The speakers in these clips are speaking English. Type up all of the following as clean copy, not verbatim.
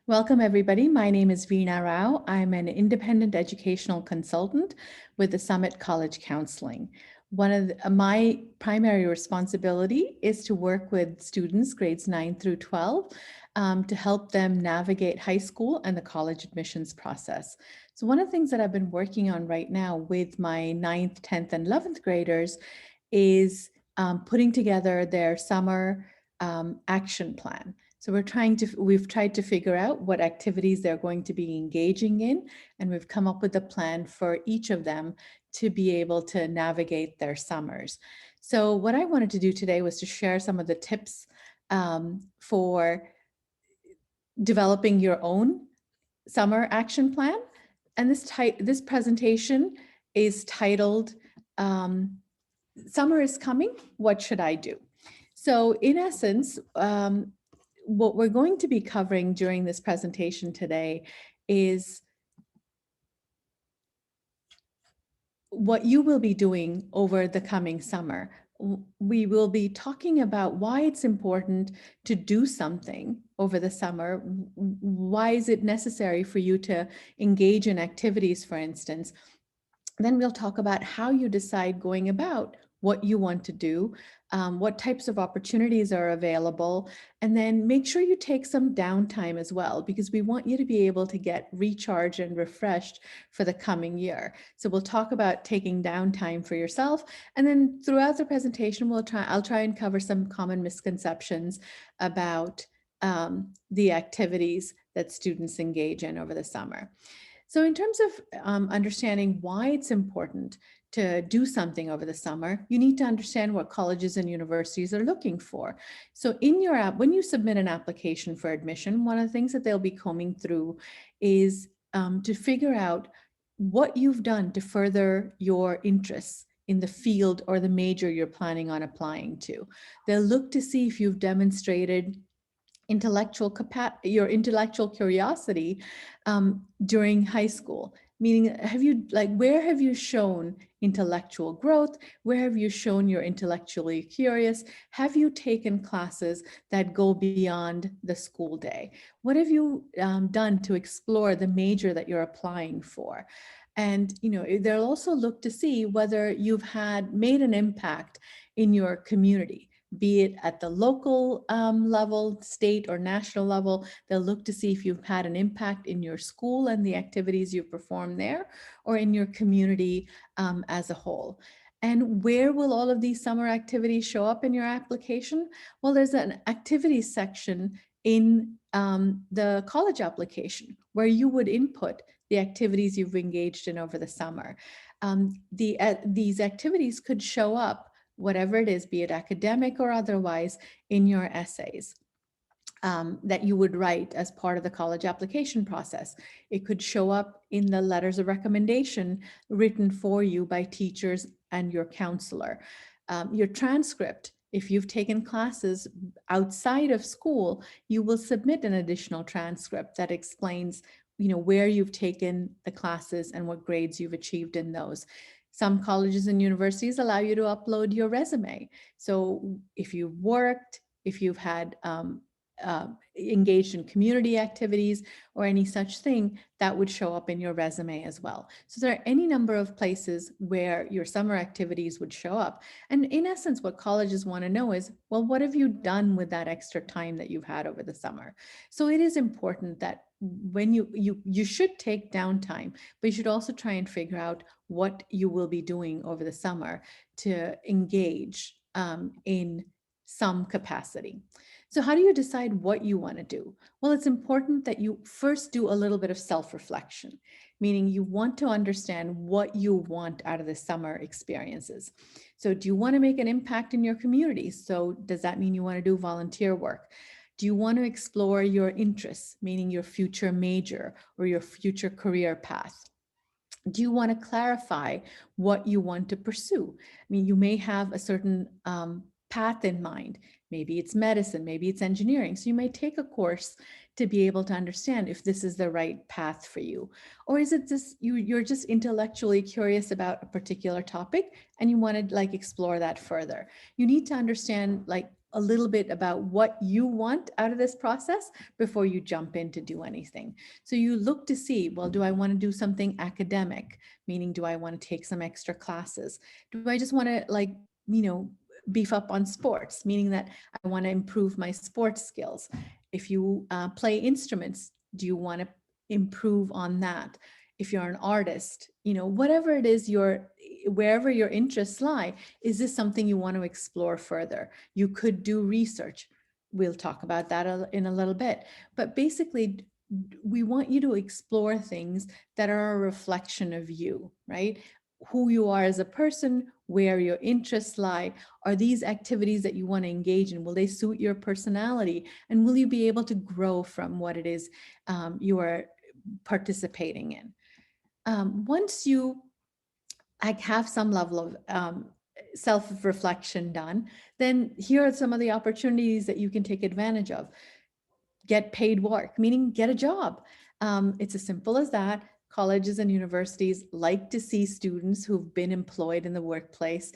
Welcome, everybody. My name is Veena Rao. I'm an independent educational consultant with the Summit College Counseling. One of my primary responsibility is to work with students grades 9 through 12 to help them navigate high school and the college admissions process. So one of the things that I've been working on right now with my 9th, 10th, and 11th graders is putting together their summer action plan. So we've tried to figure out what activities they're going to be engaging in, and we've come up with a plan for each of them to be able to navigate their summers. So what I wanted to do today was to share some of the tips for developing your own summer action plan. And this presentation is titled, Summer is Coming, What Should I Do? So in essence, what we're going to be covering during this presentation today is what you will be doing over the coming summer. We will be talking about why it's important to do something over the summer. Why is it necessary for you to engage in activities, for instance? Then we'll talk about how you decide going about what you want to do, what types of opportunities are available, and then make sure you take some downtime as well, because we want you to be able to get recharged and refreshed for the coming year. So we'll talk about taking downtime for yourself, and then throughout the presentation, I'll try and cover some common misconceptions about the activities that students engage in over the summer. So in terms of understanding why it's important to do something over the summer, you need to understand what colleges and universities are looking for. So in your app, when you submit an application for admission, one of the things that they'll be combing through is to figure out what you've done to further your interests in the field or the major you're planning on applying to. They'll look to see if you've demonstrated your intellectual curiosity during high school. Meaning, where have you shown intellectual growth? Where have you shown you're intellectually curious? Have you taken classes that go beyond the school day? What have you done to explore the major that you're applying for? And they'll also look to see whether you've made an impact in your community, be it at the local level, state or national level. They'll look to see if you've had an impact in your school and the activities you perform there, or in your community as a whole. And where will all of these summer activities show up in your application? Well, there's an activities section in the college application where you would input the activities you've engaged in over the summer. These activities could show up, whatever it is, be it academic or otherwise, in your essays that you would write as part of the college application process. It could show up in the letters of recommendation written for you by teachers and your counselor. Your transcript, if you've taken classes outside of school, you will submit an additional transcript that explains where you've taken the classes and what grades you've achieved in those. Some colleges and universities allow you to upload your resume. So if you've worked, if you've had engaged in community activities or any such thing, that would show up in your resume as well. So there are any number of places where your summer activities would show up. And in essence, what colleges want to know is, well, what have you done with that extra time that you've had over the summer? So it is important that when you should take downtime, but you should also try and figure out what you will be doing over the summer to engage in some capacity. So how do you decide what you want to do? Well, it's important that you first do a little bit of self-reflection, meaning you want to understand what you want out of the summer experiences. So do you want to make an impact in your community? So does that mean you want to do volunteer work? Do you want to explore your interests, meaning your future major or your future career path? Do you want to clarify what you want to pursue? I mean, you may have a certain path in mind. Maybe it's medicine, maybe it's engineering. So you may take a course to be able to understand if this is the right path for you. Or is it just you're just intellectually curious about a particular topic and you want to explore that further? You need to understand a little bit about what you want out of this process before you jump in to do anything. So you look to see, well, do I want to do something academic? Meaning, do I want to take some extra classes? Do I just want to like, you know, beef up on sports, meaning that I want to improve my sports skills? If you play instruments, do you want to improve on that? If you're an artist, you know, whatever it is, wherever your interests lie, is this something you want to explore further? You could do research. We'll talk about that in a little bit. But basically, we want you to explore things that are a reflection of you, right? Who you are as a person, where your interests lie. Are these activities that you want to engage in? Will they suit your personality? And will you be able to grow from what it is you are participating in? Once you have some level of self-reflection done, then here are some of the opportunities that you can take advantage of. Get paid work, meaning get a job. It's as simple as that. Colleges and universities like to see students who've been employed in the workplace.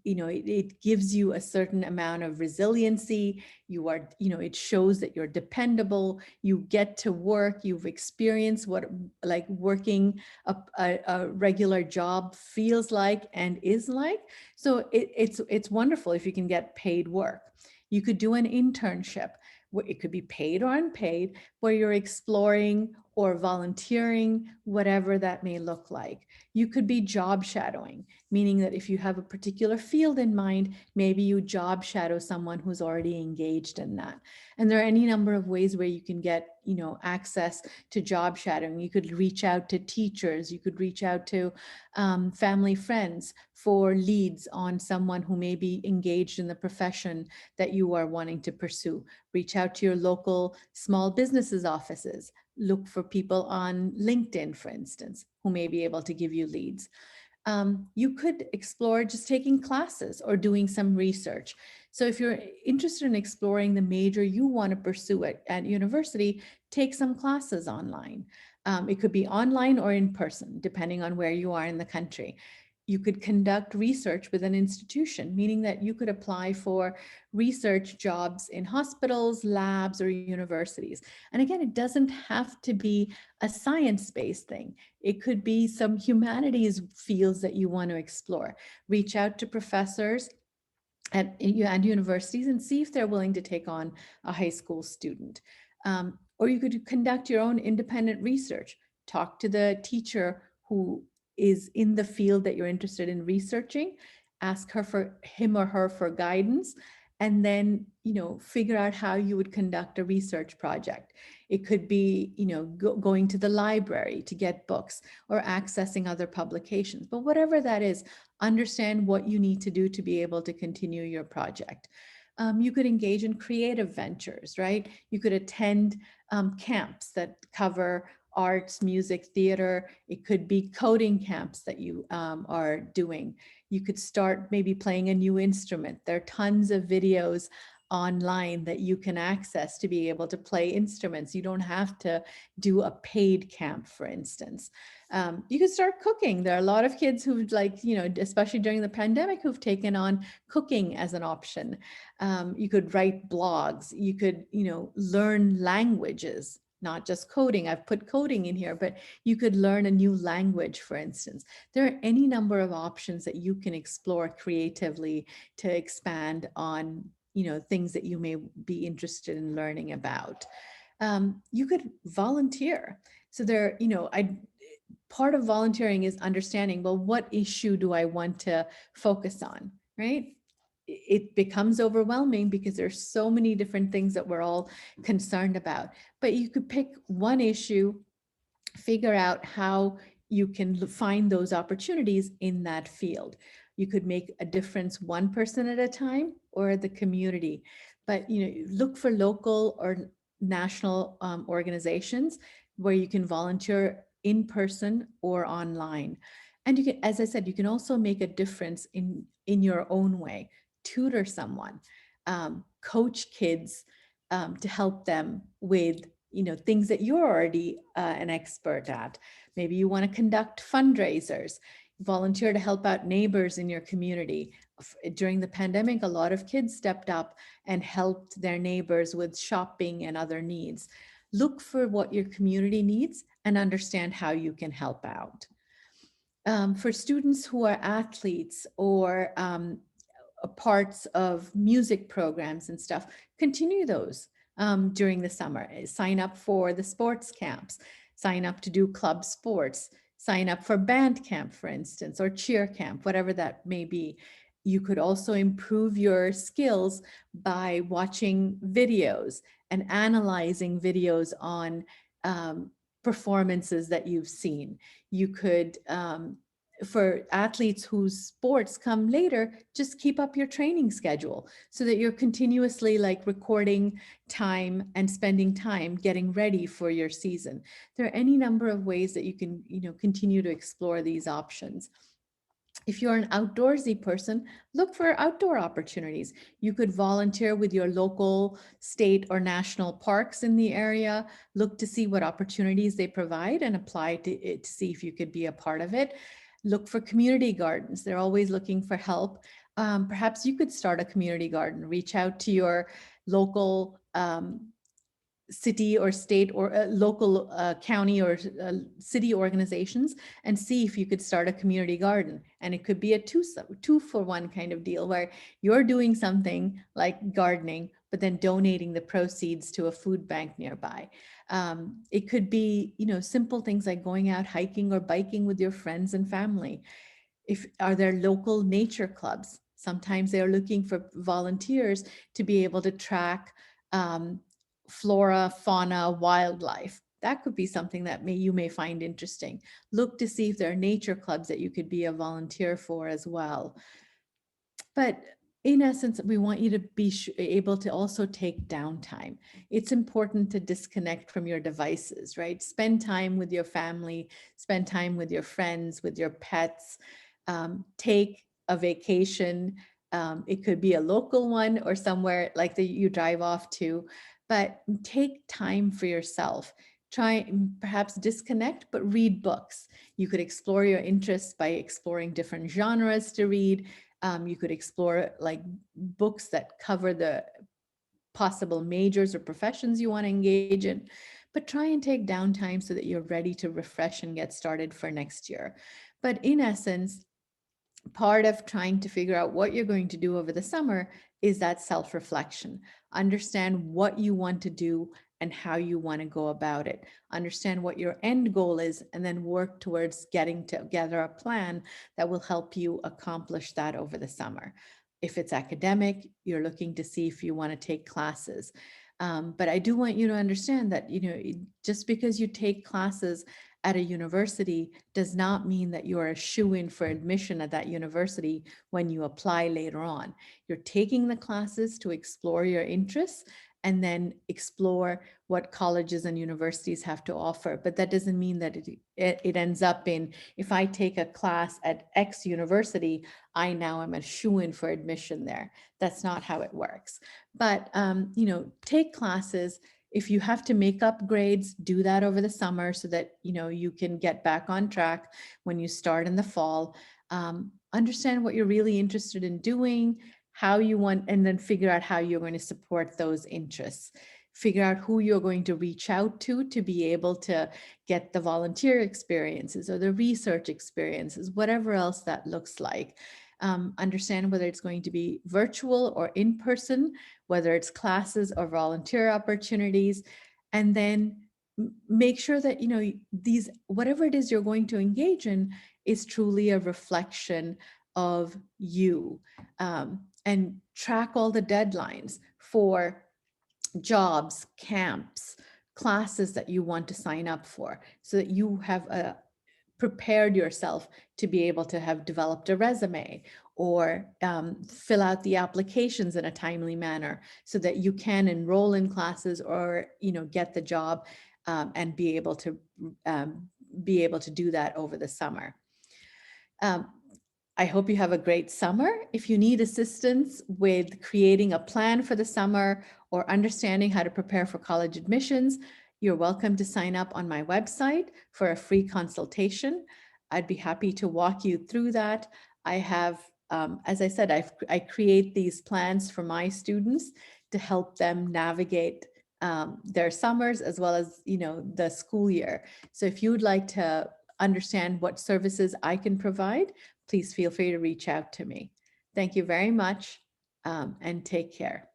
You know, it gives you a certain amount of resiliency. You are, you know, it shows that you're dependable. You get to work. You've experienced what like working a regular job feels like and is like. So it's wonderful if you can get paid work. You could do an internship. It could be paid or unpaid, where you're exploring or volunteering, whatever that may look like. You could be job shadowing, meaning that if you have a particular field in mind, maybe you job shadow someone who's already engaged in that. And there are any number of ways where you can get, you know, access to job shadowing. You could reach out to teachers, you could reach out to family friends for leads on someone who may be engaged in the profession that you are wanting to pursue. Reach out to your local small businesses offices. Look for people on LinkedIn, for instance, who may be able to give you leads. You could explore just taking classes or doing some research. So if you're interested in exploring the major you want to pursue at university, take some classes online. It could be online or in person, depending on where you are in the country. You could conduct research with an institution, meaning that you could apply for research jobs in hospitals, labs, or universities. And again, it doesn't have to be a science-based thing. It could be some humanities fields that you want to explore. Reach out to professors at universities and see if they're willing to take on a high school student. Or you could conduct your own independent research. Talk to the teacher who is in the field that you're interested in researching. Ask him or her for guidance, and then, you know, figure out how you would conduct a research project. It could be, you know, going to the library to get books or accessing other publications. But whatever that is, understand what you need to do to be able to continue your project. You could engage in creative ventures, right? You could attend camps that cover arts, music, theater. It could be coding camps that you are doing. You could start maybe playing a new instrument. There are tons of videos online that you can access to be able to play instruments. You don't have to do a paid camp, for instance. You could start cooking. There are a lot of kids who, like, you know, especially during the pandemic, who've taken on cooking as an option. You could write blogs. You could, you know, learn languages, not just coding. I've put coding in here, but you could learn a new language, for instance. There are any number of options that you can explore creatively to expand on, you know, things that you may be interested in learning about. You could volunteer. So there, you know, part of volunteering is understanding, well, what issue do I want to focus on, right? It becomes overwhelming because there's so many different things that we're all concerned about. But you could pick one issue, figure out how you can find those opportunities in that field. You could make a difference one person at a time or the community. But, you know, look for local or national organizations where you can volunteer in person or online. And you can, as I said, you can also make a difference in your own way. Tutor someone, coach kids to help them with, you know, things that you're already an expert at. Maybe you want to conduct fundraisers. volunteer to help out neighbors in your community. During the pandemic, a lot of kids stepped up and helped their neighbors with shopping and other needs. Look for what your community needs and understand how you can help out. For students who are athletes or parts of music programs and stuff, continue those during the summer. Sign up for the sports camps, sign up to do club sports, sign up for band camp, for instance, or cheer camp, whatever that may be. You could also improve your skills by watching videos and analyzing videos on performances that you've seen. You could for athletes whose sports come later, just keep up your training schedule so that you're continuously like recording time and spending time getting ready for your season. There are any number of ways that you can, continue to explore these options. If you're an outdoorsy person, look for outdoor opportunities. You could volunteer with your local, state, or national parks in the area. Look to see what opportunities they provide and apply to it to see if you could be a part of it. Look for community gardens. They're always looking for help. Perhaps you could start a community garden. Reach out to your local city or state or local county or city organizations and see if you could start a community garden. And it could be a two for one kind of deal where you're doing something like gardening, but then donating the proceeds to a food bank nearby. It could be, simple things like going out hiking or biking with your friends and family. Are there local nature clubs? Sometimes they're looking for volunteers to be able to track flora, fauna, wildlife. That could be something that you may find interesting. Look to see if there are nature clubs that you could be a volunteer for as well. But in essence, we want you to be able to also take downtime. It's important to disconnect from your devices, right? Spend time with your family, spend time with your friends, with your pets. Take a vacation. It could be a local one or somewhere like that you drive off to, but take time for yourself. Try perhaps disconnect, but read books. You could explore your interests by exploring different genres to read. You could explore like books that cover the possible majors or professions you want to engage in, but try and take downtime so that you're ready to refresh and get started for next year. But in essence, part of trying to figure out what you're going to do over the summer is that self-reflection. Understand what you want to do and how you want to go about it. Understand what your end goal is, and then work towards getting together a plan that will help you accomplish that over the summer. If it's academic, you're looking to see if you want to take classes. But I do want you to understand that, just because you take classes at a university does not mean that you are a shoo-in for admission at that university when you apply later on. You're taking the classes to explore your interests and then explore what colleges and universities have to offer. But that doesn't mean that it ends up in, if I take a class at X university, I now am a shoo-in for admission there. That's not how it works. But, take classes. If you have to make up grades, do that over the summer so that, you can get back on track when you start in the fall. Understand what you're really interested in doing, how you want, and then figure out how you're going to support those interests. Figure out who you're going to reach out to be able to get the volunteer experiences or the research experiences, whatever else that looks like. Understand whether it's going to be virtual or in person, whether it's classes or volunteer opportunities, and then make sure that, these, whatever it is you're going to engage in is truly a reflection of you. And track all the deadlines for jobs, camps, classes that you want to sign up for so that you have prepared yourself to be able to have developed a resume or fill out the applications in a timely manner so that you can enroll in classes or, get the job and be able to do that over the summer. I hope you have a great summer. If you need assistance with creating a plan for the summer or understanding how to prepare for college admissions, you're welcome to sign up on my website for a free consultation. I'd be happy to walk you through that. I have, as I said, I create these plans for my students to help them navigate their summers as well as, the school year. So if you would like to understand what services I can provide, please feel free to reach out to me. Thank you very much, and take care.